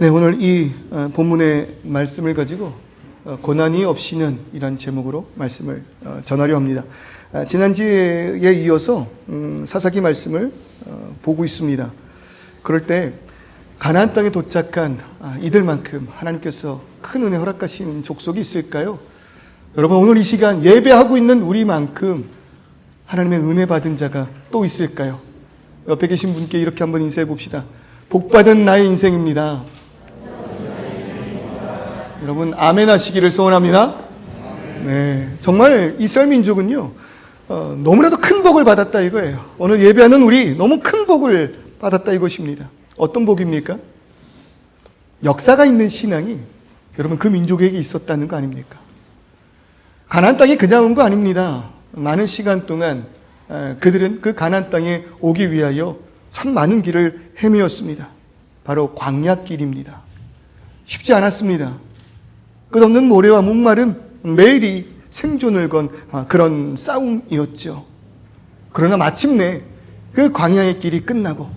네, 오늘 이 본문의 말씀을 가지고 고난이 없이는 이란 제목으로 말씀을 전하려 합니다. 지난주에 이어서 사사기 말씀을 보고 있습니다. 그럴 때 가나안 땅에 도착한 이들만큼 하나님께서 큰 은혜 허락하신 족속이 있을까요? 여러분, 오늘 이 시간 예배하고 있는 우리만큼 하나님의 은혜 받은 자가 또 있을까요? 옆에 계신 분께 이렇게 한번 인사해 봅시다. 복받은 나의 인생입니다. 여러분, 아멘 하시기를 소원합니다. 네, 정말 이스라엘 민족은요, 너무나도 큰 복을 받았다 이거예요. 오늘 예배하는 우리 너무 큰 복을 받았다 이것입니다. 어떤 복입니까? 역사가 있는 신앙이 여러분 그 민족에게 있었다는 거 아닙니까? 가나안 땅에 그냥 온 거 아닙니다. 많은 시간 동안 그들은 그 가나안 땅에 오기 위하여 참 많은 길을 헤매었습니다. 바로 광야길입니다. 쉽지 않았습니다. 끝없는 모래와 목마름, 매일이 생존을 건 그런 싸움이었죠. 그러나 마침내 그 광야의 길이 끝나고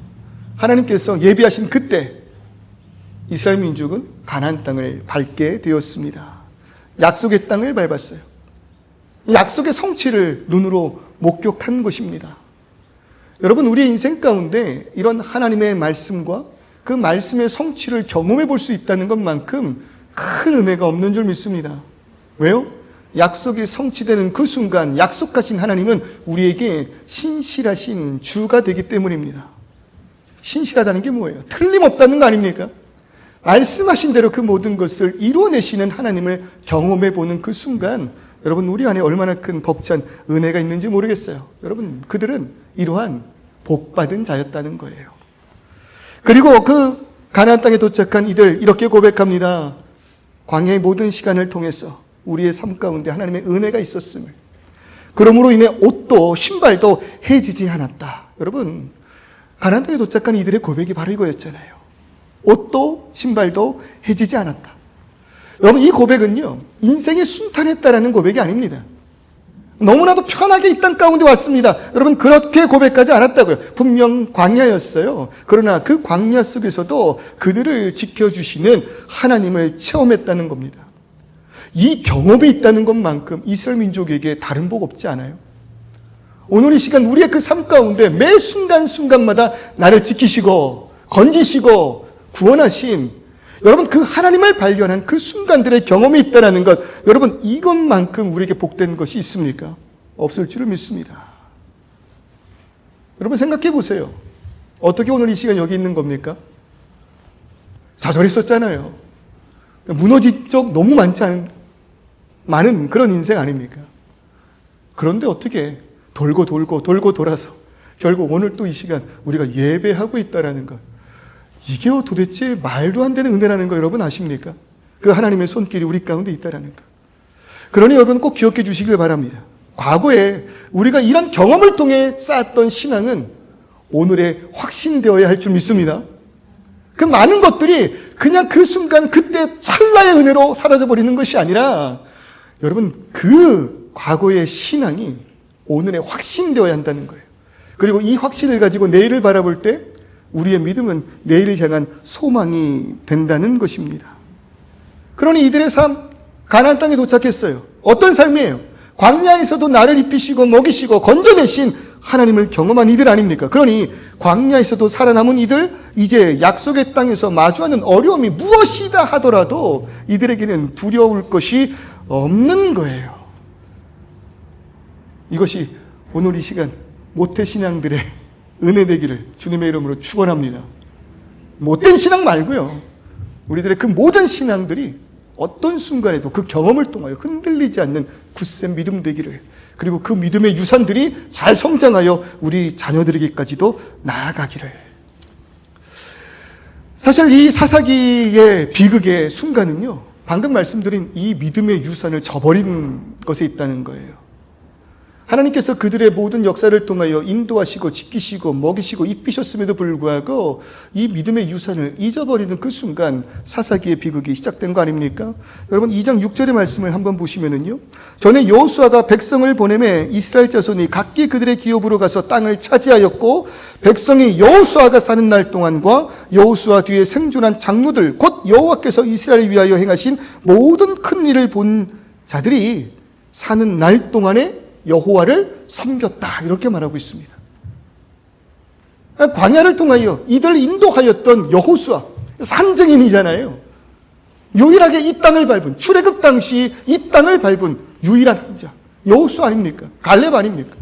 하나님께서 예비하신 그때 이스라엘 민족은 가나안 땅을 밟게 되었습니다. 약속의 땅을 밟았어요. 약속의 성취를 눈으로 목격한 것입니다. 여러분, 우리의 인생 가운데 이런 하나님의 말씀과 그 말씀의 성취를 경험해 볼 수 있다는 것만큼 큰 은혜가 없는 줄 믿습니다. 왜요? 약속이 성취되는 그 순간 약속하신 하나님은 우리에게 신실하신 주가 되기 때문입니다. 신실하다는 게 뭐예요? 틀림없다는 거 아닙니까? 말씀하신 대로 그 모든 것을 이루어내시는 하나님을 경험해 보는 그 순간 여러분, 우리 안에 얼마나 큰 벅찬 은혜가 있는지 모르겠어요. 여러분, 그들은 이러한 복받은 자였다는 거예요. 그리고 그 가나안 땅에 도착한 이들 이렇게 고백합니다. 광야의 모든 시간을 통해서 우리의 삶 가운데 하나님의 은혜가 있었음을, 그러므로 인해 옷도 신발도 해지지 않았다. 여러분, 가나안 땅에 도착한 이들의 고백이 바로 이거였잖아요. 옷도 신발도 해지지 않았다. 여러분, 이 고백은요, 인생이 순탄했다라는 고백이 아닙니다. 너무나도 편하게 이 땅 가운데 왔습니다. 여러분, 그렇게 고백하지 않았다고요. 분명 광야였어요. 그러나 그 광야 속에서도 그들을 지켜주시는 하나님을 체험했다는 겁니다. 이 경험이 있다는 것만큼 이스라엘 민족에게 다른 복 없지 않아요? 오늘 이 시간 우리의 그 삶 가운데 매 순간순간마다 나를 지키시고 건지시고 구원하신 여러분, 그 하나님을 발견한 그 순간들의 경험이 있다는 것, 여러분, 이것만큼 우리에게 복된 것이 있습니까? 없을 줄을 믿습니다. 여러분, 생각해 보세요. 어떻게 오늘 이 시간 여기 있는 겁니까? 좌절했었잖아요. 무너진 적 너무 많은 그런 인생 아닙니까? 그런데 어떻게 돌고 돌아서 결국 오늘 또 이 시간 우리가 예배하고 있다는 것, 이게 도대체 말도 안 되는 은혜라는 거 여러분 아십니까? 그 하나님의 손길이 우리 가운데 있다는 거. 그러니 여러분 꼭 기억해 주시길 바랍니다. 과거에 우리가 이런 경험을 통해 쌓았던 신앙은 오늘에 확신되어야 할 줄 믿습니다. 그 많은 것들이 그냥 그 순간 그때 찰나의 은혜로 사라져버리는 것이 아니라 여러분, 그 과거의 신앙이 오늘에 확신되어야 한다는 거예요. 그리고 이 확신을 가지고 내일을 바라볼 때 우리의 믿음은 내일을 향한 소망이 된다는 것입니다. 그러니 이들의 삶, 가나안 땅에 도착했어요. 어떤 삶이에요? 광야에서도 나를 입히시고 먹이시고 건져내신 하나님을 경험한 이들 아닙니까? 그러니 광야에서도 살아남은 이들, 이제 약속의 땅에서 마주하는 어려움이 무엇이다 하더라도 이들에게는 두려울 것이 없는 거예요. 이것이 오늘 이 시간 모태신앙들의 은혜 되기를 주님의 이름으로 축원합니다. 못된 신앙 말고요, 우리들의 그 모든 신앙들이 어떤 순간에도 그 경험을 통하여 흔들리지 않는 굳센 믿음 되기를, 그리고 그 믿음의 유산들이 잘 성장하여 우리 자녀들에게까지도 나아가기를. 사실 이 사사기의 비극의 순간은요, 방금 말씀드린 이 믿음의 유산을 저버린 것에 있다는 거예요. 하나님께서 그들의 모든 역사를 통하여 인도하시고 지키시고 먹이시고 입히셨음에도 불구하고 이 믿음의 유산을 잊어버리는 그 순간 사사기의 비극이 시작된 거 아닙니까? 여러분 2장 6절의 말씀을 한번 보시면은요. 전에 여호수아가 백성을 보내매 이스라엘 자손이 각기 그들의 기업으로 가서 땅을 차지하였고 백성이 여호수아가 사는 날 동안과 여호수아 뒤에 생존한 장로들 곧 여호와께서 이스라엘을 위하여 행하신 모든 큰 일을 본 자들이 사는 날 동안에 여호와를 섬겼다 이렇게 말하고 있습니다. 광야를 통하여 이들을 인도하였던 여호수아 산증인이잖아요. 유일하게 이 땅을 밟은 출애굽 당시 이 땅을 밟은 유일한 한 자 여호수아 아닙니까? 갈렙 아닙니까?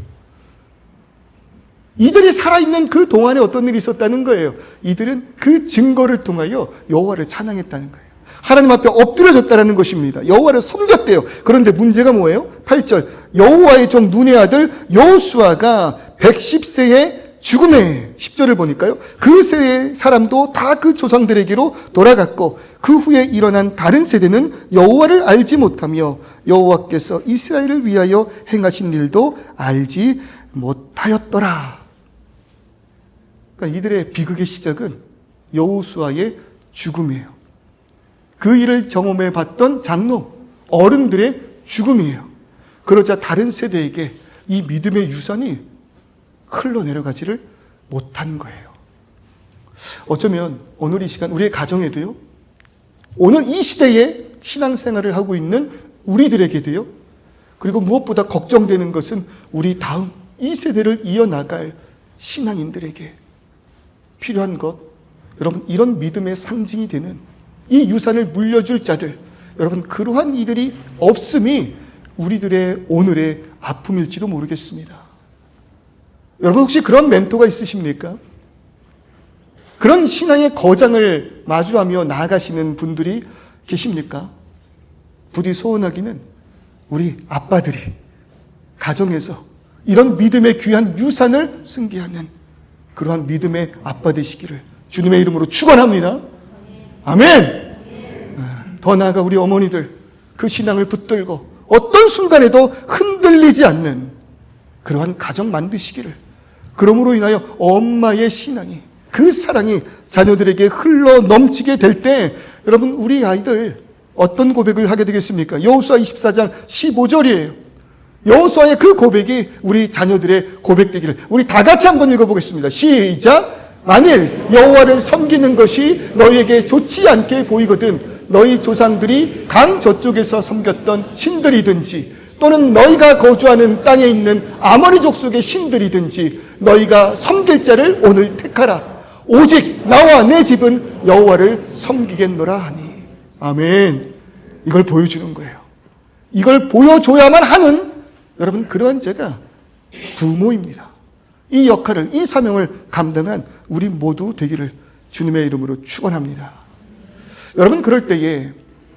이들이 살아있는 그 동안에 어떤 일이 있었다는 거예요. 이들은 그 증거를 통하여 여호와를 찬양했다는 거예요. 하나님 앞에 엎드려졌다는 것입니다. 여호와를 섬겼대요. 그런데 문제가 뭐예요? 8절 여호와의 종 눈의 아들 여호수아가 110세에 죽음에 10절을 보니까요. 그 세의 사람도 다 그 조상들에게로 돌아갔고 그 후에 일어난 다른 세대는 여호와를 알지 못하며 여호와께서 이스라엘을 위하여 행하신 일도 알지 못하였더라. 그러니까 이들의 비극의 시작은 여호수아의 죽음이에요. 그 일을 경험해 봤던 장로, 어른들의 죽음이에요. 그러자 다른 세대에게 이 믿음의 유산이 흘러내려가지를 못한 거예요. 어쩌면 오늘 이 시간 우리의 가정에도요, 오늘 이 시대에 신앙생활을 하고 있는 우리들에게도요, 그리고 무엇보다 걱정되는 것은 우리 다음 이 세대를 이어나갈 신앙인들에게 필요한 것, 여러분 이런 믿음의 상징이 되는 이 유산을 물려줄 자들, 여러분 그러한 이들이 없음이 우리들의 오늘의 아픔일지도 모르겠습니다. 여러분 혹시 그런 멘토가 있으십니까? 그런 신앙의 거장을 마주하며 나아가시는 분들이 계십니까? 부디 소원하기는 우리 아빠들이 가정에서 이런 믿음의 귀한 유산을 승계하는 그러한 믿음의 아빠 되시기를 주님의 이름으로 축원합니다. 아멘. 더 나아가 우리 어머니들 그 신앙을 붙들고 어떤 순간에도 흔들리지 않는 그러한 가정 만드시기를, 그러므로 인하여 엄마의 신앙이, 그 사랑이 자녀들에게 흘러 넘치게 될 때 여러분 우리 아이들 어떤 고백을 하게 되겠습니까? 여호수아 24장 15절이에요. 여호수아의 그 고백이 우리 자녀들의 고백되기를 우리 다 같이 한번 읽어보겠습니다. 시작. 만일 여호와를 섬기는 것이 너희에게 좋지 않게 보이거든 너희 조상들이 강 저쪽에서 섬겼던 신들이든지 또는 너희가 거주하는 땅에 있는 아모리 족속의 신들이든지 너희가 섬길 자를 오늘 택하라. 오직 나와 내 집은 여호와를 섬기겠노라 하니. 아멘. 이걸 보여주는 거예요. 이걸 보여줘야만 하는 여러분 그러한 제가 부모입니다. 이 역할을, 이 사명을 감당한 우리 모두 되기를 주님의 이름으로 축원합니다. 여러분 그럴 때에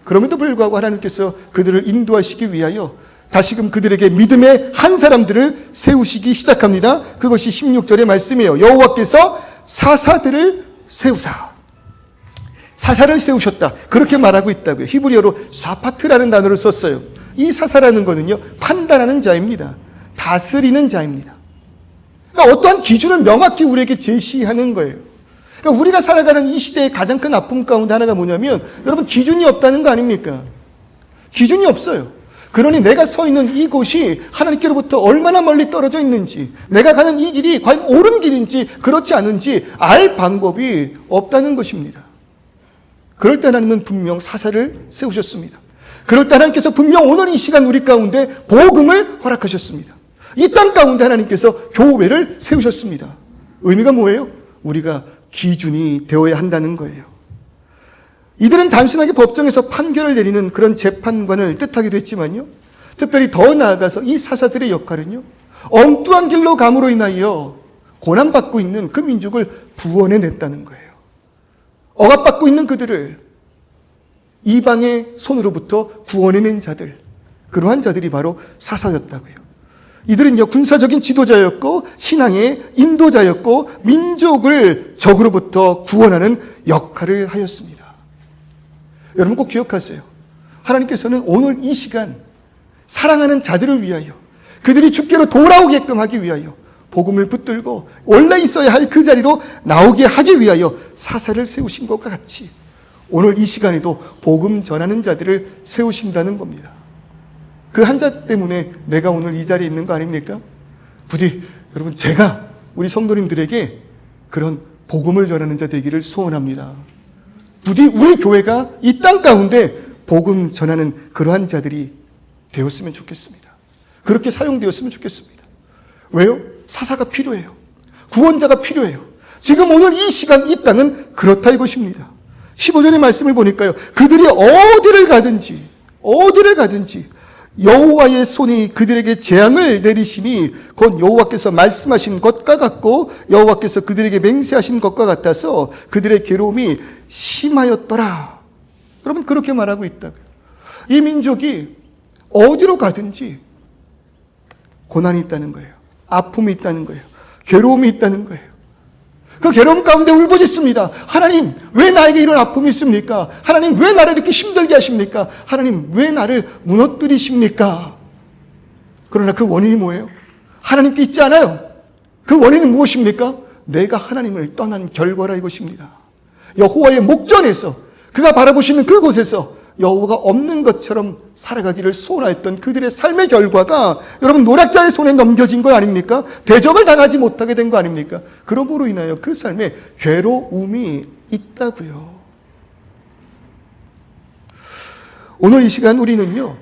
그럼에도 불구하고 하나님께서 그들을 인도하시기 위하여 다시금 그들에게 믿음의 한 사람들을 세우시기 시작합니다. 그것이 16절의 말씀이에요. 여호와께서 사사들을 세우사. 사사를 세우셨다. 그렇게 말하고 있다고요. 히브리어로 사파트라는 단어를 썼어요. 이 사사라는 거는요, 판단하는 자입니다. 다스리는 자입니다. 그러니까 어떠한 기준을 명확히 우리에게 제시하는 거예요. 그러니까 우리가 살아가는 이 시대의 가장 큰 아픔 가운데 하나가 뭐냐면 여러분 기준이 없다는 거 아닙니까? 기준이 없어요. 그러니 내가 서 있는 이곳이 하나님께로부터 얼마나 멀리 떨어져 있는지, 내가 가는 이 길이 과연 옳은 길인지 그렇지 않은지 알 방법이 없다는 것입니다. 그럴 때 하나님은 분명 사사를 세우셨습니다. 그럴 때 하나님께서 분명 오늘 이 시간 우리 가운데 복음을 허락하셨습니다. 이 땅 가운데 하나님께서 교회를 세우셨습니다. 의미가 뭐예요? 우리가 기준이 되어야 한다는 거예요. 이들은 단순하게 법정에서 판결을 내리는 그런 재판관을 뜻하기도 했지만요, 특별히 더 나아가서 이 사사들의 역할은요, 엉뚱한 길로 감으로 인하여 고난받고 있는 그 민족을 구원해냈다는 거예요. 억압받고 있는 그들을 이방의 손으로부터 구원해낸 자들, 그러한 자들이 바로 사사였다고요. 이들은요, 군사적인 지도자였고 신앙의 인도자였고 민족을 적으로부터 구원하는 역할을 하였습니다. 여러분 꼭 기억하세요. 하나님께서는 오늘 이 시간 사랑하는 자들을 위하여, 그들이 주께로 돌아오게끔 하기 위하여 복음을 붙들고 원래 있어야 할 그 자리로 나오게 하기 위하여 사사를 세우신 것과 같이 오늘 이 시간에도 복음 전하는 자들을 세우신다는 겁니다. 그 한 자 때문에 내가 오늘 이 자리에 있는 거 아닙니까? 부디 여러분 제가 우리 성도님들에게 그런 복음을 전하는 자 되기를 소원합니다. 부디 우리 교회가 이 땅 가운데 복음 전하는 그러한 자들이 되었으면 좋겠습니다. 그렇게 사용되었으면 좋겠습니다. 왜요? 사사가 필요해요. 구원자가 필요해요. 지금 오늘 이 시간 이 땅은 그렇다 이것입니다. 15절의 말씀을 보니까요. 그들이 어디를 가든지 여호와의 손이 그들에게 재앙을 내리시니 곧 여호와께서 말씀하신 것과 같고 여호와께서 그들에게 맹세하신 것과 같아서 그들의 괴로움이 심하였더라. 여러분 그렇게 말하고 있다고요. 이 민족이 어디로 가든지 고난이 있다는 거예요. 아픔이 있다는 거예요. 괴로움이 있다는 거예요. 그 괴로움 가운데 울부짖습니다. 하나님 왜 나에게 이런 아픔이 있습니까? 하나님 왜 나를 이렇게 힘들게 하십니까? 하나님 왜 나를 무너뜨리십니까? 그러나 그 원인이 뭐예요? 하나님께 있지 않아요. 그 원인은 무엇입니까? 내가 하나님을 떠난 결과라 이것입니다. 여호와의 목전에서 그가 바라보시는 그곳에서 여호와가 없는 것처럼 살아가기를 소원하였던 그들의 삶의 결과가 여러분 노략자의 손에 넘겨진 거 아닙니까? 대접을 당하지 못하게 된 거 아닙니까? 그러므로 인하여 그 삶에 괴로움이 있다고요. 오늘 이 시간 우리는요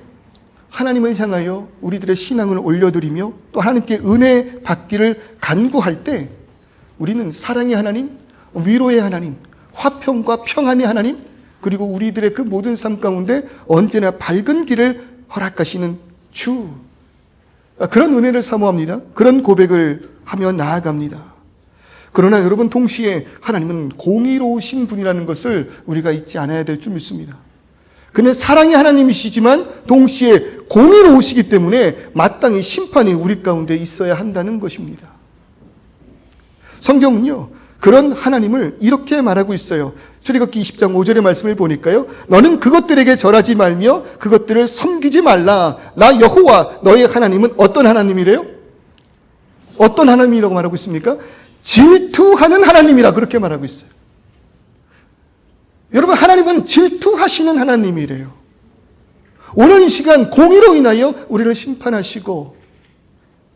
하나님을 향하여 우리들의 신앙을 올려드리며 또 하나님께 은혜 받기를 간구할 때 우리는 사랑의 하나님, 위로의 하나님, 화평과 평안의 하나님, 그리고 우리들의 그 모든 삶 가운데 언제나 밝은 길을 허락하시는 주, 그런 은혜를 사모합니다. 그런 고백을 하며 나아갑니다. 그러나 여러분 동시에 하나님은 공의로우신 분이라는 것을 우리가 잊지 않아야 될 줄 믿습니다. 그는 사랑의 하나님이시지만 동시에 공의로우시기 때문에 마땅히 심판이 우리 가운데 있어야 한다는 것입니다. 성경은요 그런 하나님을 이렇게 말하고 있어요. 출애굽기 20장 5절의 말씀을 보니까요. 너는 그것들에게 절하지 말며 그것들을 섬기지 말라. 나 여호와 너의 하나님은 어떤 하나님이래요? 어떤 하나님이라고 말하고 있습니까? 질투하는 하나님이라 그렇게 말하고 있어요. 여러분 하나님은 질투하시는 하나님이래요. 오늘 이 시간 공의로 인하여 우리를 심판하시고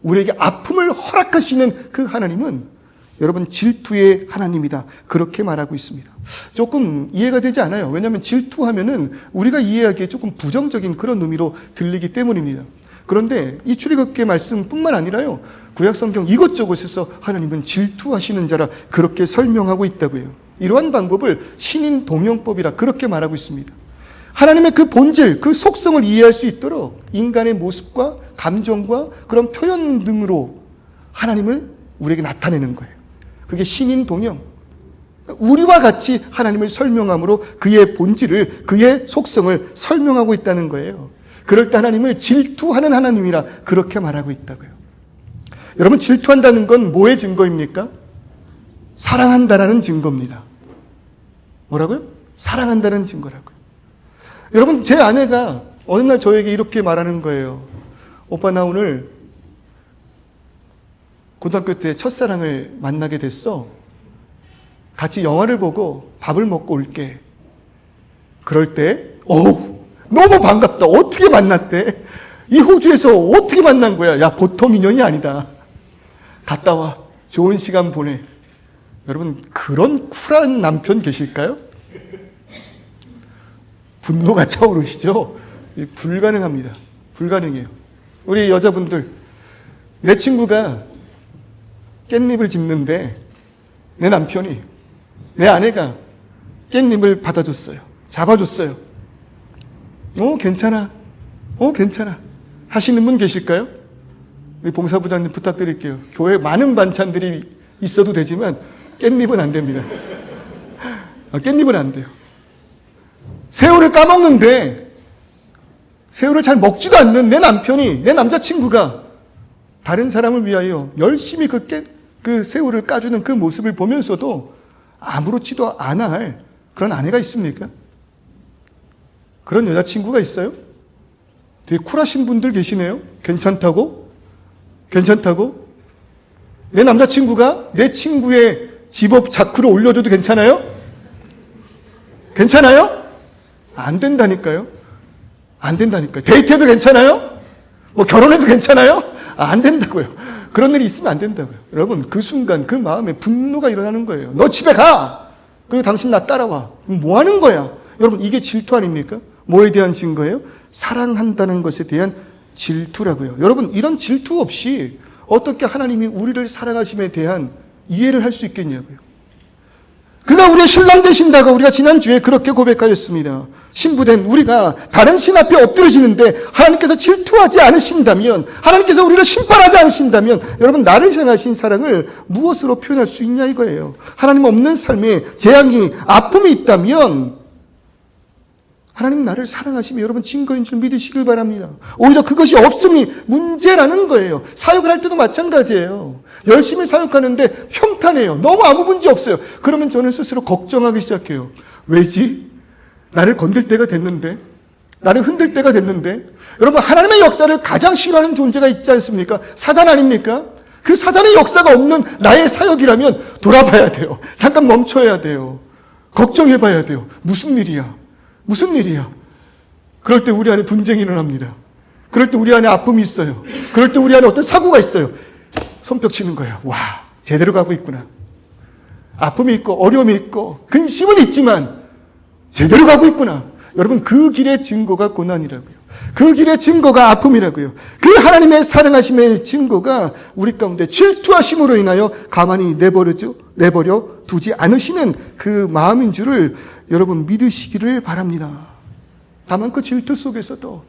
우리에게 아픔을 허락하시는 그 하나님은 여러분 질투의 하나님이다 그렇게 말하고 있습니다. 조금 이해가 되지 않아요. 왜냐하면 질투하면은 우리가 이해하기에 조금 부정적인 그런 의미로 들리기 때문입니다. 그런데 이 출애굽기의 말씀뿐만 아니라요 구약성경 이곳저곳에서 하나님은 질투하시는 자라 그렇게 설명하고 있다고요. 이러한 방법을 신인 동용법이라 그렇게 말하고 있습니다. 하나님의 그 본질, 그 속성을 이해할 수 있도록 인간의 모습과 감정과 그런 표현 등으로 하나님을 우리에게 나타내는 거예요. 그게 신인 동형. 우리와 같이 하나님을 설명함으로 그의 본질을, 그의 속성을 설명하고 있다는 거예요. 그럴 때 하나님을 질투하는 하나님이라 그렇게 말하고 있다고요. 여러분 질투한다는 건 뭐의 증거입니까? 사랑한다라는 증거입니다. 뭐라고요? 사랑한다는 증거라고요. 여러분 제 아내가 어느 날 저에게 이렇게 말하는 거예요. 오빠 나 오늘 고등학교 때 첫사랑을 만나게 됐어. 같이 영화를 보고 밥을 먹고 올게. 그럴 때 너무 반갑다. 어떻게 만났대? 이 호주에서 어떻게 만난 거야? 야 보통 인연이 아니다. 갔다 와. 좋은 시간 보내. 여러분 그런 쿨한 남편 계실까요? 분노가 차오르시죠? 불가능합니다. 불가능해요. 우리 여자분들 내 친구가 깻잎을 집는데 내 남편이 내 아내가 깻잎을 받아줬어요. 잡아줬어요. 괜찮아. 괜찮아. 하시는 분 계실까요? 우리 봉사부장님 부탁드릴게요. 교회에 많은 반찬들이 있어도 되지만 깻잎은 안 됩니다. 깻잎은 안 돼요. 새우를 까먹는데 새우를 잘 먹지도 않는 내 남편이, 내 남자친구가 다른 사람을 위하여 열심히 그 새우를 까주는 그 모습을 보면서도 아무렇지도 않아 할 그런 아내가 있습니까? 그런 여자친구가 있어요? 되게 쿨하신 분들 계시네요. 괜찮다고? 괜찮다고? 내 남자친구가 내 친구의 집업 자크를 올려줘도 괜찮아요? 괜찮아요? 안 된다니까요. 안 된다니까요. 데이트해도 괜찮아요? 뭐 결혼해도 괜찮아요? 안 된다고요. 그런 일이 있으면 안 된다고요. 여러분, 그 순간 그 마음에 분노가 일어나는 거예요. 너 집에 가! 그리고 당신 나 따라와. 뭐 하는 거야? 여러분, 이게 질투 아닙니까? 뭐에 대한 증거예요? 사랑한다는 것에 대한 질투라고요. 여러분, 이런 질투 없이 어떻게 하나님이 우리를 사랑하심에 대한 이해를 할 수 있겠냐고요. 그가 우리의 신랑 되신다고 우리가 지난주에 그렇게 고백하였습니다. 신부된 우리가 다른 신 앞에 엎드러지는데 하나님께서 질투하지 않으신다면, 하나님께서 우리를 심판하지 않으신다면, 여러분, 나를 향하신 사랑을 무엇으로 표현할 수 있냐 이거예요. 하나님 없는 삶에 재앙이, 아픔이 있다면 하나님 나를 사랑하시며 여러분 증거인 줄 믿으시길 바랍니다. 오히려 그것이 없음이 문제라는 거예요. 사역을 할 때도 마찬가지예요. 열심히 사역하는데 평탄해요. 너무 아무 문제 없어요. 그러면 저는 스스로 걱정하기 시작해요. 왜지? 나를 건들 때가 됐는데, 나를 흔들 때가 됐는데. 여러분, 하나님의 역사를 가장 싫어하는 존재가 있지 않습니까? 사단 아닙니까? 그 사단의 역사가 없는 나의 사역이라면 돌아봐야 돼요. 잠깐 멈춰야 돼요. 걱정해봐야 돼요. 무슨 일이야? 무슨 일이야? 그럴 때 우리 안에 분쟁이 일어납니다. 그럴 때 우리 안에 아픔이 있어요. 그럴 때 우리 안에 어떤 사고가 있어요. 손뼉 치는 거예요. 와, 제대로 가고 있구나. 아픔이 있고 어려움이 있고 근심은 있지만 제대로 가고 있구나. 여러분, 그 길의 증거가 고난이라고요. 그 길의 증거가 아픔이라고요. 그 하나님의 사랑하심의 증거가 우리 가운데 질투하심으로 인하여 가만히 내버려 두지 않으시는 그 마음인 줄을 여러분 믿으시기를 바랍니다. 다만 그 질투 속에서도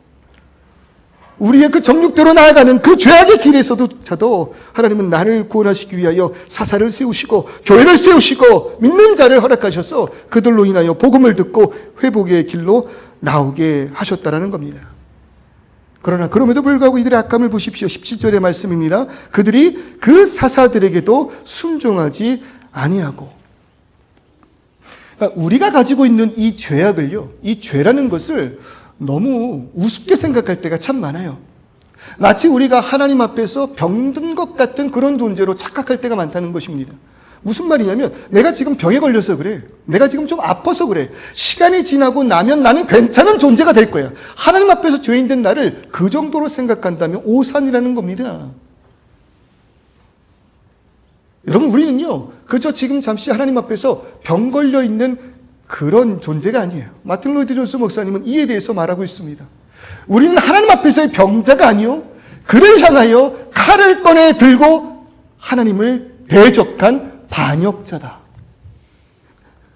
우리의 그 정욕대로 나아가는 그 죄악의 길에서도 하나님은 나를 구원하시기 위하여 사사를 세우시고 교회를 세우시고 믿는 자를 허락하셔서 그들로 인하여 복음을 듣고 회복의 길로 나오게 하셨다라는 겁니다. 그러나 그럼에도 불구하고 이들의 악함을 보십시오. 17절의 말씀입니다. 그들이 그 사사들에게도 순종하지 아니하고. 그러니까 우리가 가지고 있는 이 죄악을요, 이 죄라는 것을 너무 우습게 생각할 때가 참 많아요. 마치 우리가 하나님 앞에서 병든 것 같은 그런 존재로 착각할 때가 많다는 것입니다. 무슨 말이냐면 내가 지금 병에 걸려서 그래. 내가 지금 좀 아파서 그래. 시간이 지나고 나면 나는 괜찮은 존재가 될 거야. 하나님 앞에서 죄인된 나를 그 정도로 생각한다면 오산이라는 겁니다. 여러분, 우리는요, 그저 지금 잠시 하나님 앞에서 병 걸려 있는 그런 존재가 아니에요. 마틴 로이드 존스 목사님은 이에 대해서 말하고 있습니다. 우리는 하나님 앞에서의 병자가 아니요, 그를 향하여 칼을 꺼내 들고 하나님을 대적한 반역자다.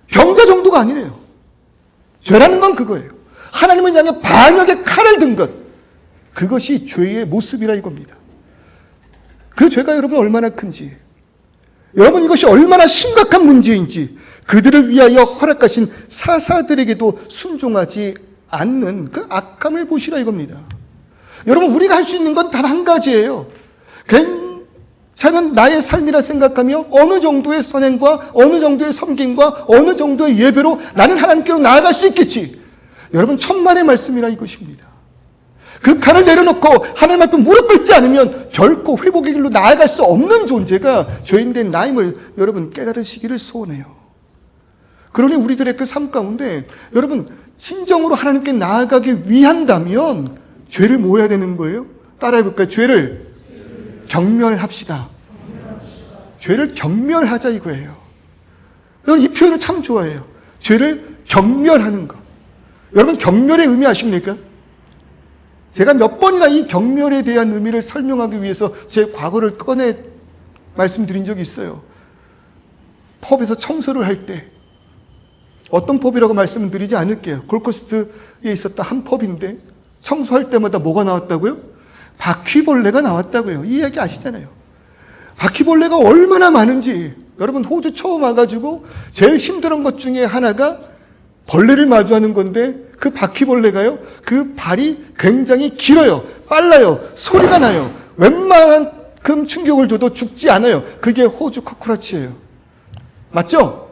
병자 정도가 아니래요. 죄라는 건 그거예요. 하나님을 향해 반역의 칼을 든 것, 그것이 죄의 모습이라 이겁니다. 그 죄가 여러분 얼마나 큰지, 여러분 이것이 얼마나 심각한 문제인지 그들을 위하여 허락하신 사사들에게도 순종하지 않는 그 악함을 보시라 이겁니다. 여러분, 우리가 할 수 있는 건 단 한 가지예요. 괜찮은 나의 삶이라 생각하며 어느 정도의 선행과 어느 정도의 섬김과 어느 정도의 예배로 나는 하나님께로 나아갈 수 있겠지. 여러분, 천만의 말씀이라 이것입니다. 그 칼을 내려놓고 하나님 앞에 무릎 꿇지 않으면 결코 회복의 길로 나아갈 수 없는 존재가 죄인된 나임을 여러분 깨달으시기를 소원해요. 그러니 우리들의 그 삶 가운데 여러분 진정으로 하나님께 나아가기 위한다면 죄를 뭐 해야 되는 거예요? 따라해볼까요? 죄를 경멸합시다. 죄를 경멸하자 이거예요. 여러분 이 표현을 참 좋아해요. 죄를 경멸하는 것. 여러분 경멸의 의미 아십니까? 제가 몇 번이나 이 경멸에 대한 의미를 설명하기 위해서 제 과거를 꺼내 말씀드린 적이 있어요. 펍에서 청소를 할 때 어떤 펍이라고 말씀을 드리지 않을게요. 골코스트에 있었던 한 펍인데 청소할 때마다 뭐가 나왔다고요? 바퀴벌레가 나왔다고요. 이 이야기 아시잖아요. 바퀴벌레가 얼마나 많은지. 여러분 호주 처음 와가지고 제일 힘든 것 중에 하나가 벌레를 마주하는 건데 그 바퀴벌레가요, 그 발이 굉장히 길어요. 빨라요. 소리가 나요. 웬만큼 충격을 줘도 죽지 않아요. 그게 호주 코크라치예요. 맞죠?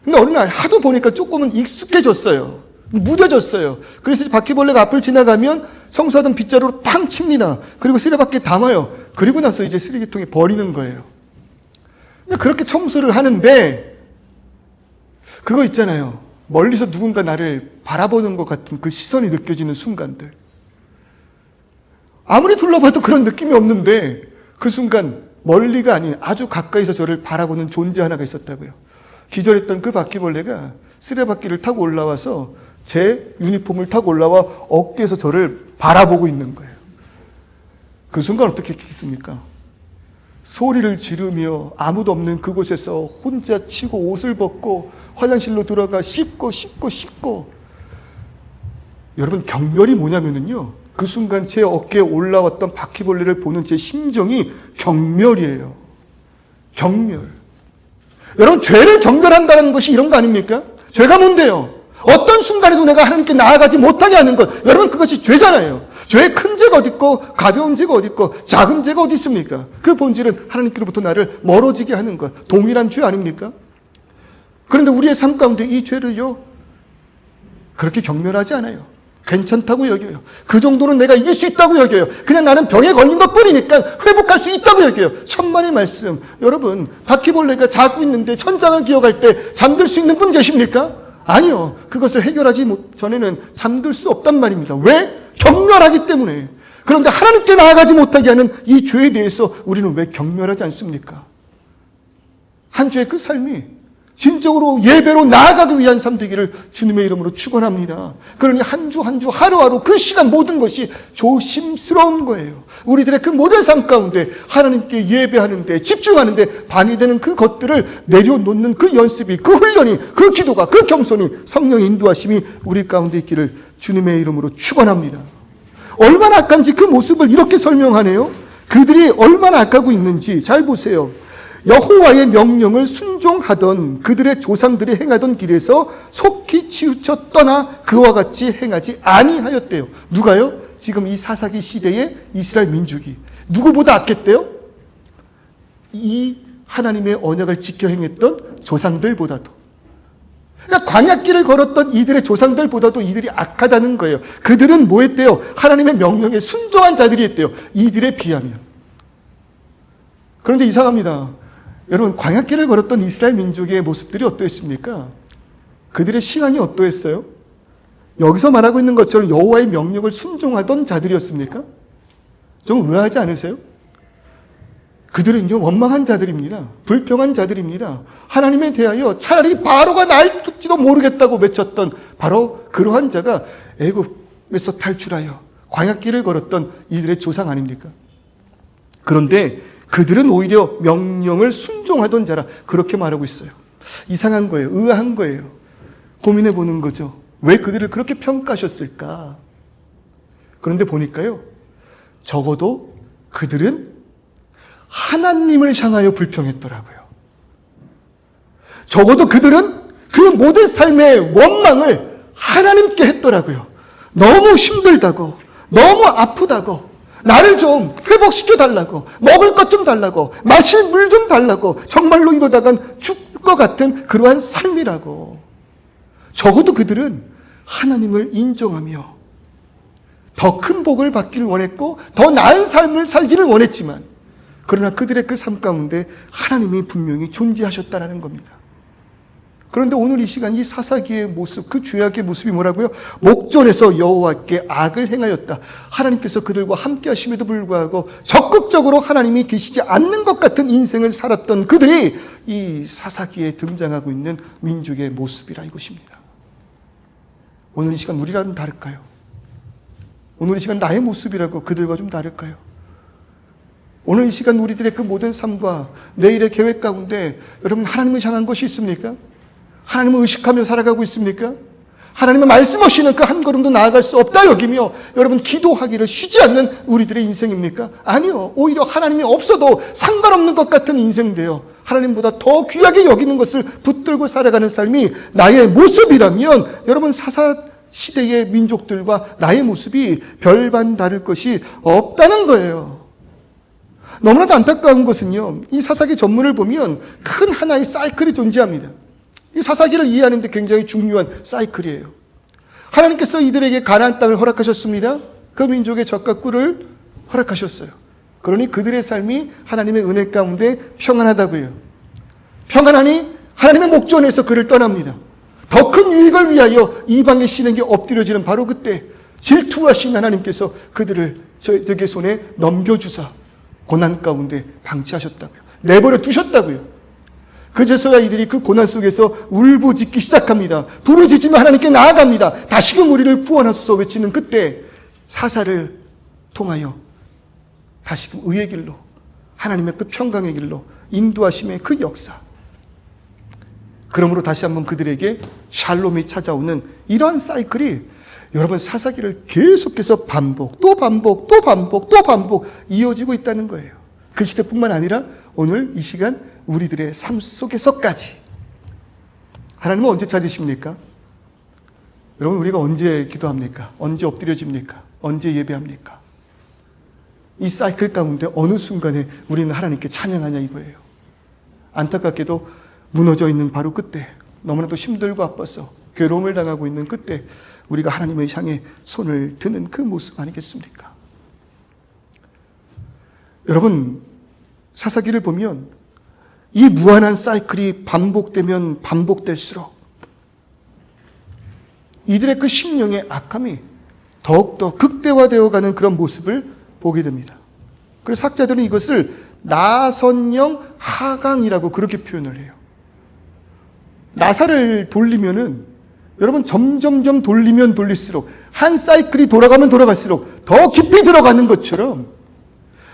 근데 어느 날 하도 보니까 조금은 익숙해졌어요. 무뎌졌어요. 그래서 바퀴벌레가 앞을 지나가면 청소하던 빗자루로 탕 칩니다. 그리고 쓰레받기에 담아요. 그리고 나서 이제 쓰레기통에 버리는 거예요. 그렇게 청소를 하는데 그거 있잖아요. 멀리서 누군가 나를 바라보는 것 같은 그 시선이 느껴지는 순간들. 아무리 둘러봐도 그런 느낌이 없는데 그 순간 멀리가 아닌 아주 가까이서 저를 바라보는 존재 하나가 있었다고요. 기절했던 그 바퀴벌레가 쓰레받기를 타고 올라와서 제 유니폼을 타고 올라와 어깨에서 저를 바라보고 있는 거예요. 그 순간 어떻게 했겠습니까? 소리를 지르며 아무도 없는 그곳에서 혼자 치고 옷을 벗고 화장실로 들어가 씻고 여러분 경멸이 뭐냐면요, 그 순간 제 어깨에 올라왔던 바퀴벌레를 보는 제 심정이 경멸이에요. 경멸. 여러분 죄를 경멸한다는 것이 이런 거 아닙니까? 죄가 뭔데요? 어떤 순간에도 내가 하나님께 나아가지 못하게 하는 것, 여러분 그것이 죄잖아요. 죄의 큰 죄가 어디 있고 가벼운 죄가 어디 있고 작은 죄가 어디 있습니까? 그 본질은 하나님께로부터 나를 멀어지게 하는 것, 동일한 죄 아닙니까? 그런데 우리의 삶 가운데 이 죄를요 그렇게 경멸하지 않아요. 괜찮다고 여겨요. 그 정도는 내가 이길 수 있다고 여겨요. 그냥 나는 병에 걸린 것뿐이니까 회복할 수 있다고 여겨요. 천만의 말씀. 여러분, 바퀴벌레가 자고 있는데 천장을 기어갈 때 잠들 수 있는 분 계십니까? 아니요. 그것을 해결하지 전에는 잠들 수 없단 말입니다. 왜? 경멸하기 때문에. 그런데 하나님께 나아가지 못하게 하는 이 죄에 대해서 우리는 왜 경멸하지 않습니까? 한 주의 그 삶이 진정으로 예배로 나아가기 위한 삶 되기를 주님의 이름으로 축원합니다. 그러니 한 주 한 주 하루하루 그 시간 모든 것이 조심스러운 거예요. 우리들의 그 모든 삶 가운데 하나님께 예배하는데 집중하는데 방해되는 그 것들을 내려놓는 그 연습이, 그 훈련이, 그 기도가, 그 겸손이, 성령의 인도하심이 우리 가운데 있기를 주님의 이름으로 축원합니다. 얼마나 악한지 그 모습을 이렇게 설명하네요. 그들이 얼마나 악하고 있는지 잘 보세요. 여호와의 명령을 순종하던 그들의 조상들이 행하던 길에서 속히 치우쳐 떠나 그와 같이 행하지 아니하였대요. 누가요? 지금 이 사사기 시대의 이스라엘 민족이. 누구보다 악했대요? 이 하나님의 언약을 지켜 행했던 조상들보다도. 그러니까 광야길을 걸었던 이들의 조상들보다도 이들이 악하다는 거예요. 그들은 뭐 했대요? 하나님의 명령에 순종한 자들이 했대요. 이들에 비하면. 그런데 이상합니다. 여러분, 광야길을 걸었던 이스라엘 민족의 모습들이 어떠했습니까? 그들의 신앙이 어떠했어요? 여기서 말하고 있는 것처럼 여호와의 명령을 순종하던 자들이었습니까? 좀 의아하지 않으세요? 그들은요 원망한 자들입니다. 불평한 자들입니다. 하나님에 대하여 차라리 바로가 날지도 모르겠다고 외쳤던 바로 그러한 자가 애굽에서 탈출하여 광야길을 걸었던 이들의 조상 아닙니까? 그런데 그들은 오히려 명령을 순종하던 자라 그렇게 말하고 있어요. 이상한 거예요. 의아한 거예요. 고민해 보는 거죠. 왜 그들을 그렇게 평가하셨을까? 그런데 보니까요, 적어도 그들은 하나님을 향하여 불평했더라고요. 적어도 그들은 그 모든 삶의 원망을 하나님께 했더라고요. 너무 힘들다고, 너무 아프다고, 나를 좀 회복시켜 달라고, 먹을 것 좀 달라고, 마실 물 좀 달라고, 정말로 이러다간 죽을 것 같은 그러한 삶이라고. 적어도 그들은 하나님을 인정하며 더 큰 복을 받기를 원했고 더 나은 삶을 살기를 원했지만, 그러나 그들의 그 삶 가운데 하나님이 분명히 존재하셨다는 겁니다. 그런데 오늘 이 시간 이 사사기의 모습, 그 죄악의 모습이 뭐라고요? 목전에서 여호와께 악을 행하였다. 하나님께서 그들과 함께 하심에도 불구하고 적극적으로 하나님이 계시지 않는 것 같은 인생을 살았던 그들이 이 사사기에 등장하고 있는 민족의 모습이라 이것입니다. 오늘 이 시간 우리랑은 다를까요? 오늘 이 시간 나의 모습이라고 그들과 좀 다를까요? 오늘 이 시간 우리들의 그 모든 삶과 내일의 계획 가운데 여러분 하나님을 향한 것이 있습니까? 하나님을 의식하며 살아가고 있습니까? 하나님의 말씀 없이는 그 한 걸음도 나아갈 수 없다 여기며 여러분 기도하기를 쉬지 않는 우리들의 인생입니까? 아니요. 오히려 하나님이 없어도 상관없는 것 같은 인생인데요, 하나님보다 더 귀하게 여기는 것을 붙들고 살아가는 삶이 나의 모습이라면 여러분 사사 시대의 민족들과 나의 모습이 별반 다를 것이 없다는 거예요. 너무나도 안타까운 것은요, 이 사사기 전문을 보면 큰 하나의 사이클이 존재합니다. 이 사사기를 이해하는 데 굉장히 중요한 사이클이에요. 하나님께서 이들에게 가나안 땅을 허락하셨습니다. 그 민족의 젖과 꿀을 허락하셨어요. 그러니 그들의 삶이 하나님의 은혜 가운데 평안하다고요. 평안하니 하나님의 목전에서 그를 떠납니다. 더 큰 유익을 위하여 이방의 신에게 엎드려지는 바로 그때 질투하신 하나님께서 그들을 저들의 손에 넘겨주사 고난 가운데 방치하셨다고요. 내버려 두셨다고요. 그제서야 이들이 그 고난 속에서 울부짖기 시작합니다. 부르짖으며 하나님께 나아갑니다. 다시금 우리를 구원하소서 외치는 그때 사사를 통하여 다시금 의의 길로, 하나님의 그 평강의 길로 인도하심의 그 역사. 그러므로 다시 한번 그들에게 샬롬이 찾아오는 이러한 사이클이 여러분 사사기를 계속해서 반복, 또 반복, 또 반복, 또 반복 이어지고 있다는 거예요. 그 시대뿐만 아니라 오늘 이 시간 우리들의 삶 속에서까지. 하나님은 언제 찾으십니까? 여러분 우리가 언제 기도합니까? 언제 엎드려집니까? 언제 예배합니까? 이 사이클 가운데 어느 순간에 우리는 하나님께 찬양하냐 이거예요. 안타깝게도 무너져 있는 바로 그때, 너무나도 힘들고 아파서 괴로움을 당하고 있는 그때 우리가 하나님을 향해 손을 드는 그 모습 아니겠습니까? 여러분 사사기를 보면 이 무한한 사이클이 반복되면 반복될수록 이들의 그 심령의 악함이 더욱더 극대화되어가는 그런 모습을 보게 됩니다. 그래서 학자들은 이것을 나선형 하강이라고 그렇게 표현을 해요. 나사를 돌리면은 여러분 점점점 돌리면 돌릴수록 한 사이클이 돌아가면 돌아갈수록 더 깊이 들어가는 것처럼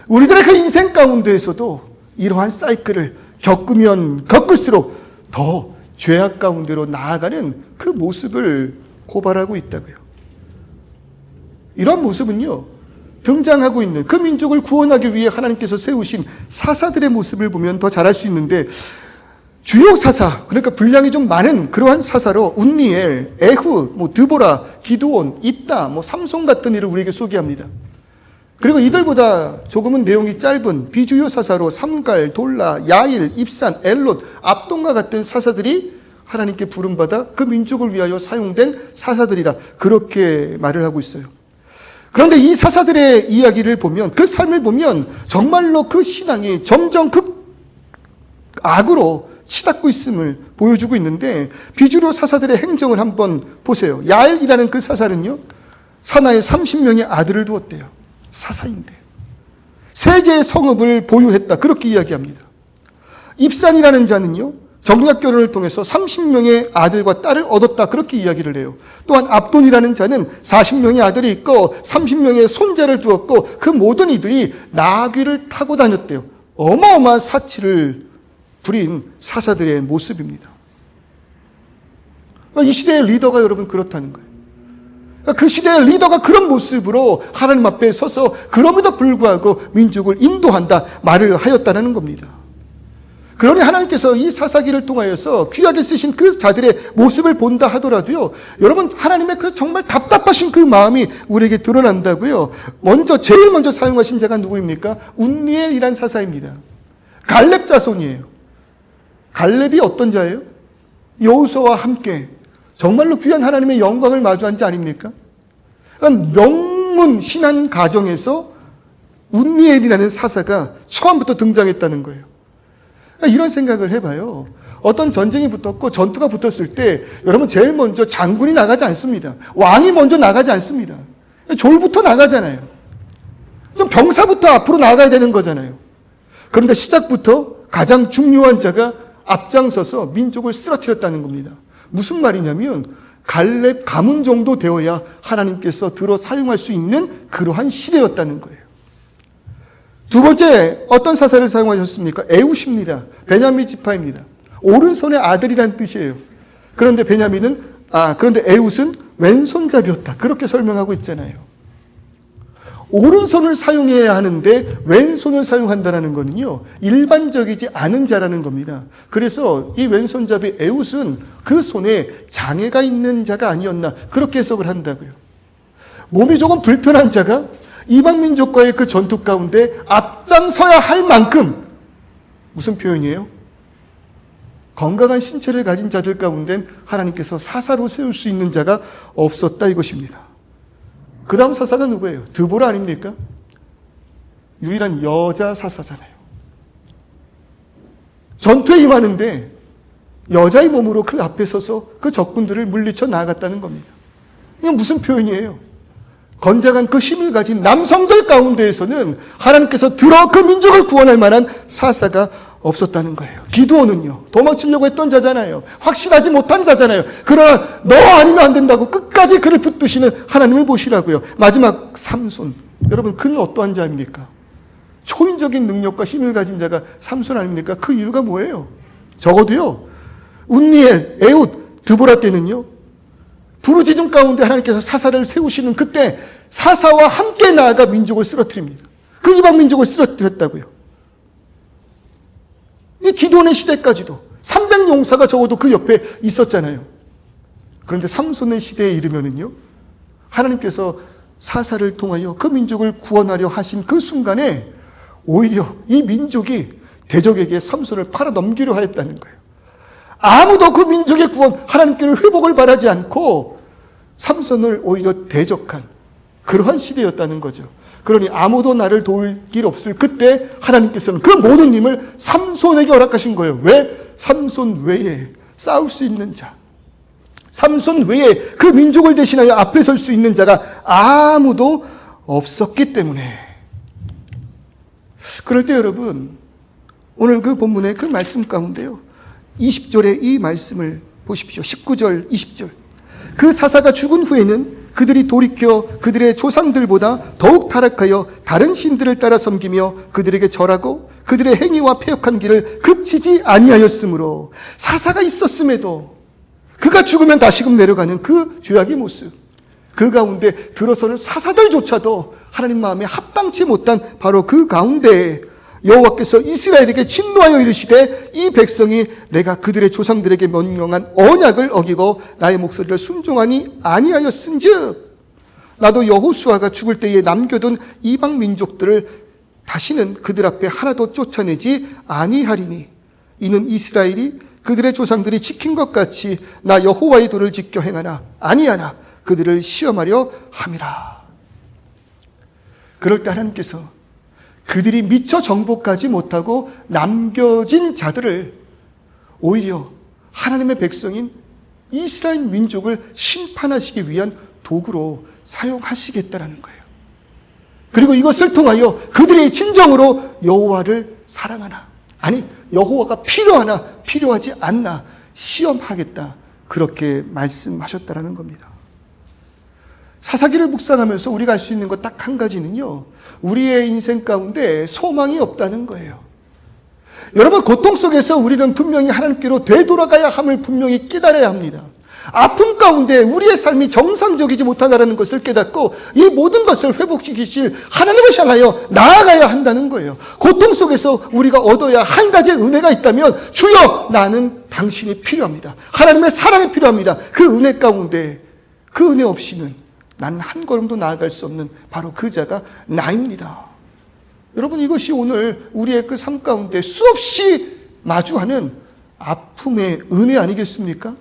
우리들의 그 인생 가운데에서도 이러한 사이클을 겪으면 겪을수록 더 죄악 가운데로 나아가는 그 모습을 고발하고 있다고요. 이런 모습은요, 등장하고 있는 그 민족을 구원하기 위해 하나님께서 세우신 사사들의 모습을 보면 더 잘 알 수 있는데, 주요 사사, 그러니까 분량이 좀 많은 그러한 사사로 운니엘, 에훗, 드보라, 기드온, 입다, 삼손 같은 이를 우리에게 소개합니다. 그리고 이들보다 조금은 내용이 짧은 비주요 사사로 삼갈, 돌라, 야일, 입산, 엘롯, 압돈과 같은 사사들이 하나님께 부름받아 그 민족을 위하여 사용된 사사들이라 그렇게 말을 하고 있어요. 그런데 이 사사들의 이야기를 보면, 그 삶을 보면 정말로 그 신앙이 점점 악으로 치닫고 있음을 보여주고 있는데, 비주류 사사들의 행정을 한번 보세요. 야엘이라는 그 사사는요, 사나에 30명의 아들을 두었대요. 사사인데 세 개의 성읍을 보유했다, 그렇게 이야기합니다. 입산이라는 자는요, 정략 결혼을 통해서 30명의 아들과 딸을 얻었다, 그렇게 이야기를 해요. 또한 압돈이라는 자는 40명의 아들이 있고 30명의 손자를 두었고 그 모든 이들이 나귀를 타고 다녔대요. 어마어마한 사치를 부린 사사들의 모습입니다. 이 시대의 리더가 여러분 그렇다는 거예요. 그 시대의 리더가 그런 모습으로 하나님 앞에 서서 그럼에도 불구하고 민족을 인도한다 말을 하였다는 겁니다. 그러니 하나님께서 이 사사기를 통하여서 귀하게 쓰신 그 자들의 모습을 본다 하더라도요, 여러분 하나님의 그 정말 답답하신 그 마음이 우리에게 드러난다고요. 제일 먼저 사용하신 자가 누구입니까? 운니엘이란 사사입니다. 갈렙 자손이에요. 갈렙이 어떤 자예요? 여호수아와 함께 정말로 귀한 하나님의 영광을 마주한 자 아닙니까? 그러니까 명문 신한 가정에서 운니엘이라는 사사가 처음부터 등장했다는 거예요. 그러니까 이런 생각을 해봐요. 어떤 전쟁이 붙었고 전투가 붙었을 때 여러분 제일 먼저 장군이 나가지 않습니다. 왕이 먼저 나가지 않습니다. 졸부터 나가잖아요. 그럼 병사부터 앞으로 나가야 되는 거잖아요. 그런데 시작부터 가장 중요한 자가 앞장서서 민족을 쓰러뜨렸다는 겁니다. 무슨 말이냐면 갈렙 가문 정도 되어야 하나님께서 들어 사용할 수 있는 그러한 시대였다는 거예요. 두 번째 어떤 사사를 사용하셨습니까? 에훗입니다. 베냐민 지파입니다. 오른손의 아들이라는 뜻이에요. 그런데 그런데 에훗은 왼손잡이였다, 그렇게 설명하고 있잖아요. 오른손을 사용해야 하는데 왼손을 사용한다는 거는요, 일반적이지 않은 자라는 겁니다. 그래서 이 왼손잡이 에훗은 그 손에 장애가 있는 자가 아니었나, 그렇게 해석을 한다고요. 몸이 조금 불편한 자가 이방 민족과의 그 전투 가운데 앞장서야 할 만큼 무슨 표현이에요? 건강한 신체를 가진 자들 가운데 하나님께서 사사로 세울 수 있는 자가 없었다 이것입니다. 그 다음 사사가 누구예요? 드보라 아닙니까? 유일한 여자 사사잖아요. 전투에 임하는데 여자의 몸으로 그 앞에 서서 그 적군들을 물리쳐 나아갔다는 겁니다. 이게 무슨 표현이에요? 건장한 그 힘을 가진 남성들 가운데에서는 하나님께서 들어 그 민족을 구원할 만한 사사가 없었다는 거예요. 기드온은요, 도망치려고 했던 자잖아요. 확실하지 못한 자잖아요. 그러나 너 아니면 안 된다고 끝까지 그를 붙드시는 하나님을 보시라고요. 마지막 삼손, 여러분 그는 어떠한 자입니까? 초인적인 능력과 힘을 가진 자가 삼손 아닙니까? 그 이유가 뭐예요? 적어도요, 운니엘, 에훗, 드보라 때는요, 부르짖음 가운데 하나님께서 사사를 세우시는 그때 사사와 함께 나아가 민족을 쓰러뜨립니다. 그 이방 민족을 쓰러뜨렸다고요. 이 기도원의 시대까지도 300용사가 적어도 그 옆에 있었잖아요. 그런데 삼손의 시대에 이르면은요, 하나님께서 사사를 통하여 그 민족을 구원하려 하신 그 순간에 오히려 이 민족이 대적에게 삼손을 팔아 넘기려 하였다는 거예요. 아무도 그 민족의 구원, 하나님께로 회복을 바라지 않고 삼손을 오히려 대적한 그러한 시대였다는 거죠. 그러니 아무도 나를 도울 길 없을 그때 하나님께서는 그 모든 힘을 삼손에게 허락하신 거예요. 왜? 삼손 외에 싸울 수 있는 자, 삼손 외에 그 민족을 대신하여 앞에 설 수 있는 자가 아무도 없었기 때문에. 그럴 때 여러분, 오늘 그 본문의 그 말씀 가운데요, 20절의 이 말씀을 보십시오. 19절, 20절. 그 사사가 죽은 후에는 그들이 돌이켜 그들의 조상들보다 더욱 타락하여 다른 신들을 따라 섬기며 그들에게 절하고 그들의 행위와 패역한 길을 그치지 아니하였으므로, 사사가 있었음에도 그가 죽으면 다시금 내려가는 그 죄악의 모습, 그 가운데 들어서는 사사들조차도 하나님 마음에 합당치 못한 바로 그 가운데 여호와께서 이스라엘에게 진노하여 이르시되 이 백성이 내가 그들의 조상들에게 명령한 언약을 어기고 나의 목소리를 순종하니 아니하였은즉 나도 여호수아가 죽을 때에 남겨둔 이방 민족들을 다시는 그들 앞에 하나도 쫓아내지 아니하리니 이는 이스라엘이 그들의 조상들이 지킨 것 같이 나 여호와의 도를 지켜 행하나 아니하나 그들을 시험하려 함이라. 그럴 때 하나님께서 그들이 미처 정복하지 못하고 남겨진 자들을 오히려 하나님의 백성인 이스라엘 민족을 심판하시기 위한 도구로 사용하시겠다라는 거예요. 그리고 이것을 통하여 그들이 진정으로 여호와를 사랑하나, 아니 여호와가 필요하나 필요하지 않나 시험하겠다, 그렇게 말씀하셨다라는 겁니다. 사사기를 묵상하면서 우리가 알 수 있는 것 딱 한 가지는요, 우리의 인생 가운데 소망이 없다는 거예요. 여러분, 고통 속에서 우리는 분명히 하나님께로 되돌아가야 함을 분명히 깨달아야 합니다. 아픔 가운데 우리의 삶이 정상적이지 못하다는 것을 깨닫고 이 모든 것을 회복시키실 하나님을 향하여 나아가야 한다는 거예요. 고통 속에서 우리가 얻어야 한 가지의 은혜가 있다면, 주여 나는 당신이 필요합니다. 하나님의 사랑이 필요합니다. 그 은혜 가운데, 그 은혜 없이는 나는 한 걸음도 나아갈 수 없는 바로 그 자가 나입니다. 여러분, 이것이 오늘 우리의 그 삶 가운데 수없이 마주하는 아픔의 은혜 아니겠습니까?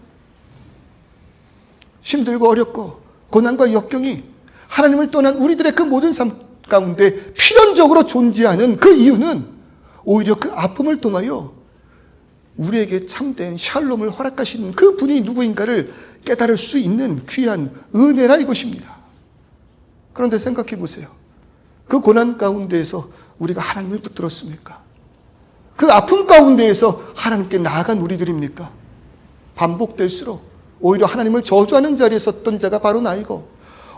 힘들고 어렵고 고난과 역경이 하나님을 떠난 우리들의 그 모든 삶 가운데 필연적으로 존재하는 그 이유는 오히려 그 아픔을 통하여 우리에게 참된 샬롬을 허락하시는 그 분이 누구인가를 깨달을 수 있는 귀한 은혜라 이것입니다. 그런데 생각해 보세요. 그 고난 가운데에서 우리가 하나님을 붙들었습니까? 그 아픔 가운데에서 하나님께 나아간 우리들입니까? 반복될수록 오히려 하나님을 저주하는 자리에 섰던 자가 바로 나이고,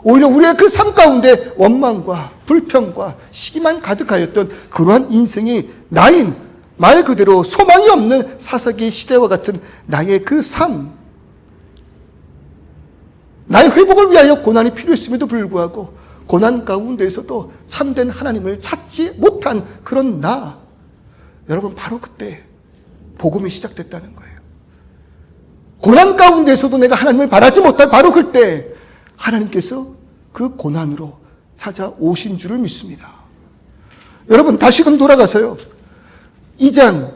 오히려 우리의 그 삶 가운데 원망과 불평과 시기만 가득하였던 그러한 인생이 나인, 말 그대로 소망이 없는 사사기의 시대와 같은 나의 그 삶, 나의 회복을 위하여 고난이 필요했음에도 불구하고 고난 가운데에서도 참된 하나님을 찾지 못한 그런 나, 여러분, 바로 그때 복음이 시작됐다는 거예요. 고난 가운데서도 내가 하나님을 바라지 못할 바로 그때 하나님께서 그 고난으로 찾아오신 줄을 믿습니다. 여러분, 다시금 돌아가서요, 2장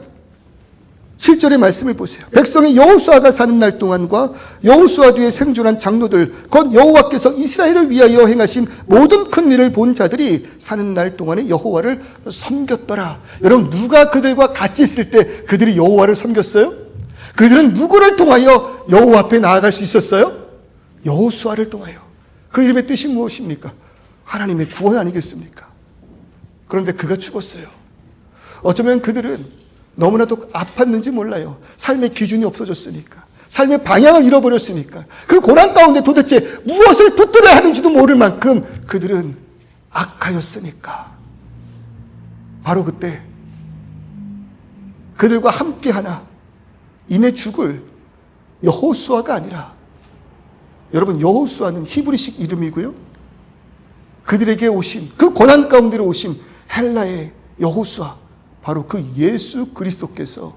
7절의 말씀을 보세요. 백성이 여호수아가 사는 날 동안과 여호수아 뒤에 생존한 장로들 곧 여호와께서 이스라엘을 위하여 행하신 모든 큰 일을 본 자들이 사는 날 동안에 여호와를 섬겼더라. 여러분, 누가 그들과 같이 있을 때 그들이 여호와를 섬겼어요? 그들은 누구를 통하여 여호와 앞에 나아갈 수 있었어요? 여호수아를 통하여. 그 이름의 뜻이 무엇입니까? 하나님의 구원 아니겠습니까? 그런데 그가 죽었어요. 어쩌면 그들은 너무나도 아팠는지 몰라요. 삶의 기준이 없어졌으니까. 삶의 방향을 잃어버렸으니까. 그 고난 가운데 도대체 무엇을 붙들어야 하는지도 모를 만큼 그들은 악하였으니까. 바로 그때 그들과 함께하나 이내 죽을 여호수아가 아니라, 여러분, 여호수아는 히브리식 이름이고요, 그들에게 오신, 그 고난 가운데로 오신 헬라의 여호수아, 바로 그 예수 그리스도께서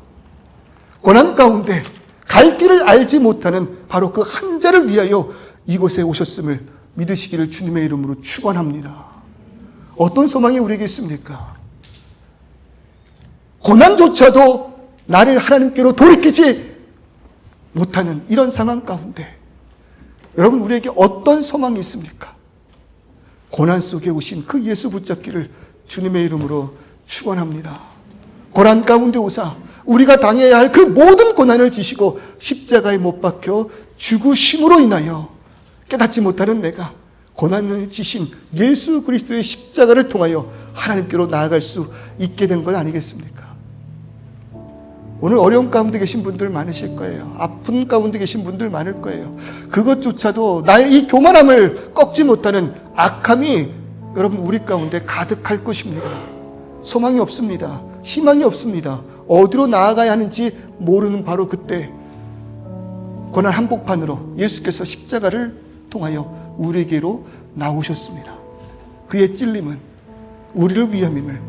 고난 가운데 갈 길을 알지 못하는 바로 그 한 자를 위하여 이곳에 오셨음을 믿으시기를 주님의 이름으로 축원합니다. 어떤 소망이 우리에게 있습니까? 고난조차도 나를 하나님께로 돌이키지 못하는 이런 상황 가운데 여러분, 우리에게 어떤 소망이 있습니까? 고난 속에 오신 그 예수 붙잡기를 주님의 이름으로 축원합니다. 고난 가운데 오사 우리가 당해야 할 그 모든 고난을 지시고 십자가에 못 박혀 죽으심으로 인하여 깨닫지 못하는 내가 고난을 지신 예수 그리스도의 십자가를 통하여 하나님께로 나아갈 수 있게 된 것 아니겠습니까? 오늘 어려운 가운데 계신 분들 많으실 거예요. 아픈 가운데 계신 분들 많을 거예요. 그것조차도 나의 이 교만함을 꺾지 못하는 악함이 여러분 우리 가운데 가득할 것입니다. 소망이 없습니다. 희망이 없습니다. 어디로 나아가야 하는지 모르는 바로 그때 고난 한복판으로 예수께서 십자가를 통하여 우리에게로 나오셨습니다. 그의 찔림은 우리를 위함임을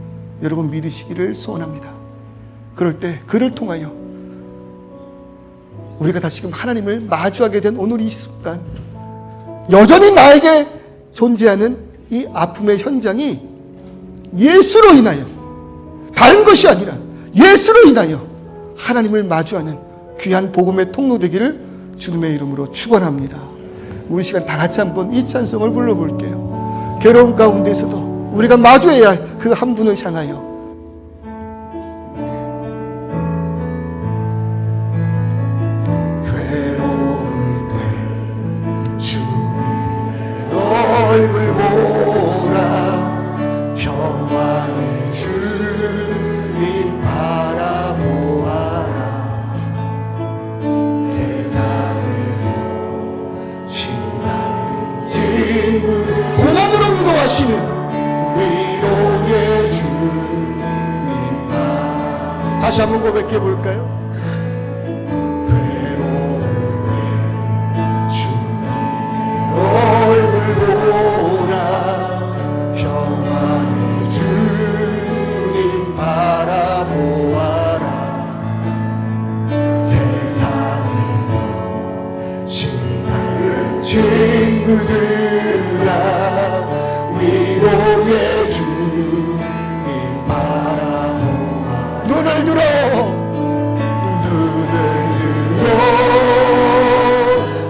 여러분 믿으시기를 소원합니다. 그럴 때 그를 통하여 우리가 다시금 하나님을 마주하게 된 오늘 이 순간, 여전히 나에게 존재하는 이 아픔의 현장이 예수로 인하여, 다른 것이 아니라 예수로 인하여 하나님을 마주하는 귀한 복음의 통로 되기를 주님의 이름으로 축원합니다. 우리 시간 다 같이 한번 이 찬송을 불러볼게요. 괴로운 가운데서도 우리가 마주해야 할 그 한 분을 향하여. 괴로울 때 주님의 얼굴 보라, 평화의 주님 바라보아라. 세상에서 시달린 진분 고난으로 위로하시는 위로의 주님 바라. 다시 한번 고백해 볼까요? 얼굴 보라, 평화의 주님 바라보아라. 세상에서 시달린 친구들아, 위로의 주님 바라보아. 눈을 들어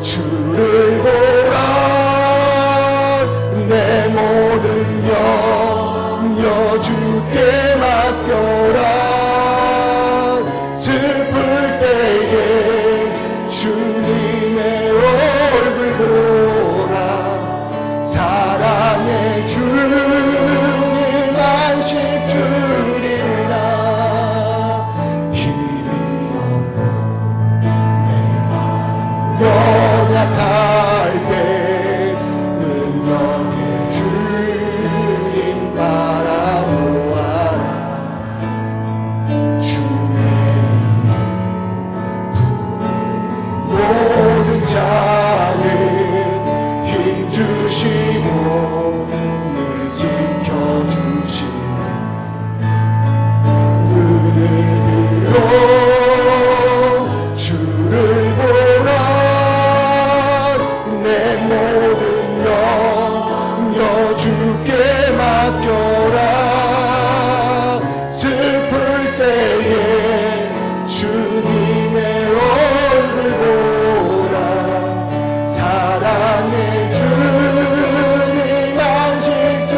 주를 보라. 내 모든 염려 주께 맡겨라. 슬플 때에 주님의 얼굴 보라. 사랑의 주님 안식주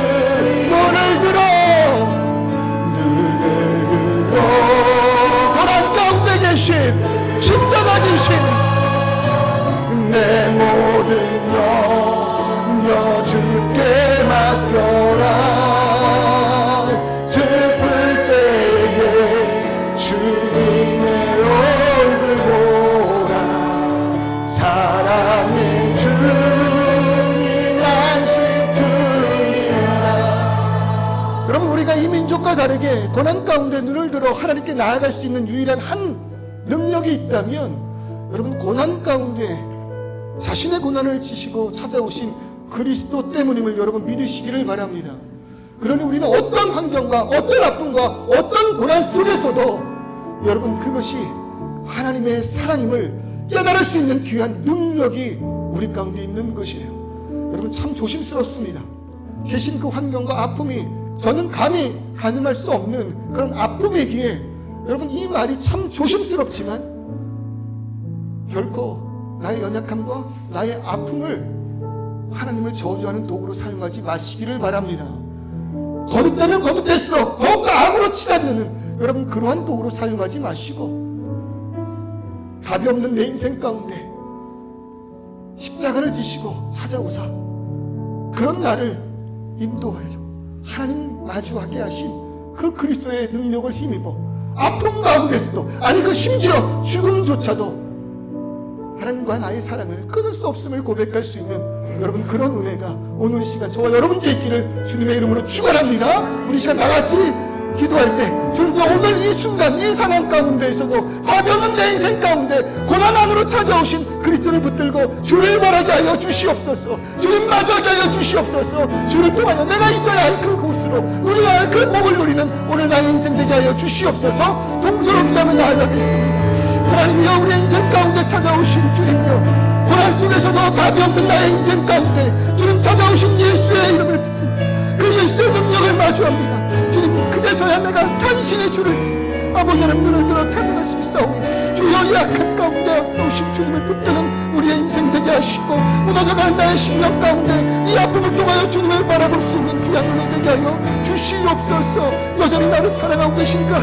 눈을 들어 고난 가운데 계신 십자가 지신 내 모든 염려 주께 맡겨라 슬플 때에 주님의 얼굴 보라 사랑의 주님 안식주니라. 여러분, 우리가 이 민족과 다르게 고난 가운데 눈을 들어 하나님께 나아갈 수 있는 유일한 한 능력이 있다면, 여러분, 고난 가운데 자신의 고난을 지시고 찾아오신 그리스도 때문임을 여러분 믿으시기를 바랍니다. 그러니 우리는 어떤 환경과 어떤 아픔과 어떤 고난 속에서도 여러분 그것이 하나님의 사랑임을 깨달을 수 있는 귀한 능력이 우리 가운데 있는 것이에요. 여러분, 참 조심스럽습니다. 계신 그 환경과 아픔이 저는 감히 가늠할 수 없는 그런 아픔이기에 여러분 이 말이 참 조심스럽지만 결코 나의 연약함과 나의 아픔을 하나님을 저주하는 도구로 사용하지 마시기를 바랍니다. 거듭되면 거듭될수록 더욱더 아무렇지 않는 여러분 그러한 도구로 사용하지 마시고 답이 없는 내 인생 가운데 십자가를 지시고 찾아오사 그런 나를 인도하여 하나님 마주하게 하신 그 그리스도의 능력을 힘입어 아픔 가운데서도, 아니 그 심지어 죽음조차도 하나님과 나의 사랑을 끊을 수 없음을 고백할 수 있는 여러분 그런 은혜가 오늘 이 시간 저와 여러분께 있기를 주님의 이름으로 축원합니다. 우리 시간 나같이 기도할 때 주님도 오늘 이 순간 이 상황 가운데에서도 답이 없는 내 인생 가운데 고난 안으로 찾아오신 그리스도를 붙들고 주를 바라게 하여 주시옵소서. 주님 마주하게 하여 주시옵소서. 주를 통하여 내가 있어야 할 그곳으로 누려야 할 그 복을 누리는 오늘 나의 인생 되게 하여 주시옵소서. 동서로 기도하며 나아가겠습니다. 하나님이여, 우리의 인생 가운데 찾아오신 주님이여, 고난 속에서도 답이 없는 나의 인생 가운데 주님 찾아오신 예수의 이름을 믿습니다. 그 예수의 능력을 마주합니다. 주님, 그제서야 내가 당신의 주를 아버지 하나님 눈을 들어 찾아갈 수 있사오니 주여, 이 악한 가운데 오신 주님을 붙드는 우리의 인생 되게 하시고 무너져가는 나의 심령 가운데 이 아픔을 통하여 주님을 바라볼 수 있는 귀한 은혜 되게 하여 주시옵소서. 여전히 나를 사랑하고 계신 그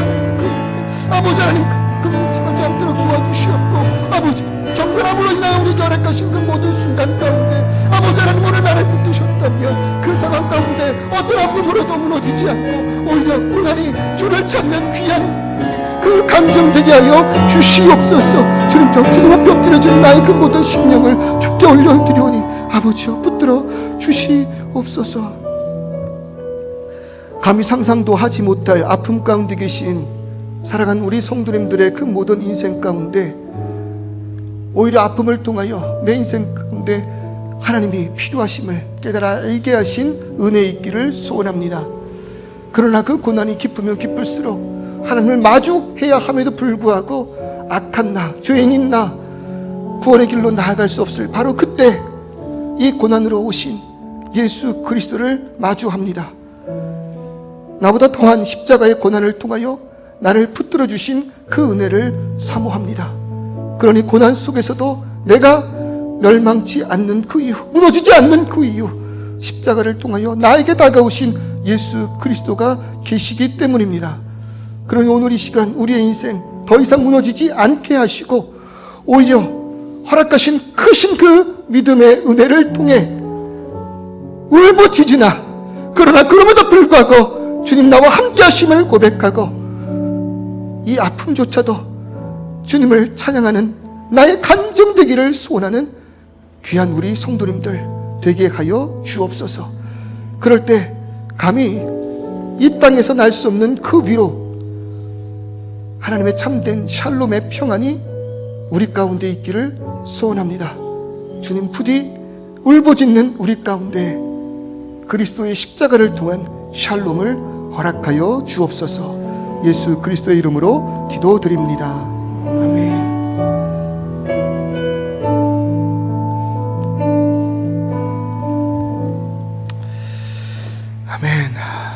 아버지 하나님, 그분하지 않도록 도와주시옵고, 아버지 경건함으로 인하여 우리 결핵하신 그 모든 순간 가운데 아버지 하나님 오늘 나를 붙드셨다면 그 상황 가운데 어떤 아픔으로도 무너지지 않고 오히려 고난이 주를 찾는 귀한 그 감정 되게 하여 주시옵소서. 주님, 저 주님 앞에 엎드려진 나의 그 모든 심령을 주께 올려드리오니 아버지여 붙들어 주시옵소서. 감히 상상도 하지 못할 아픔 가운데 계신 살아간 우리 성도님들의 그 모든 인생 가운데 오히려 아픔을 통하여 내 인생 가운데 하나님이 필요하심을 깨달아 알게 하신 은혜 있기를 소원합니다. 그러나 그 고난이 기쁘면 기쁠수록 하나님을 마주해야 함에도 불구하고 악한 나, 죄인인 나, 구원의 길로 나아갈 수 없을 바로 그때 이 고난으로 오신 예수 그리스도를 마주합니다. 나보다 더한 십자가의 고난을 통하여 나를 붙들어 주신 그 은혜를 사모합니다. 그러니 고난 속에서도 내가 멸망치 않는 그 이유, 무너지지 않는 그 이유, 십자가를 통하여 나에게 다가오신 예수 그리스도가 계시기 때문입니다. 그러니 오늘 이 시간 우리의 인생 더 이상 무너지지 않게 하시고 오히려 허락하신 크신 그 믿음의 은혜를 통해 울부짖으나 그러나 그럼에도 불구하고 주님 나와 함께 하심을 고백하고 이 아픔조차도 주님을 찬양하는 나의 간증 되기를 소원하는 귀한 우리 성도님들 되게 하여 주옵소서. 그럴 때 감히 이 땅에서 날 수 없는 그 위로 하나님의 참된 샬롬의 평안이 우리 가운데 있기를 소원합니다. 주님, 부디 울부짖는 우리 가운데 그리스도의 십자가를 통한 샬롬을 허락하여 주옵소서. 예수 그리스도의 이름으로 기도드립니다. 아멘.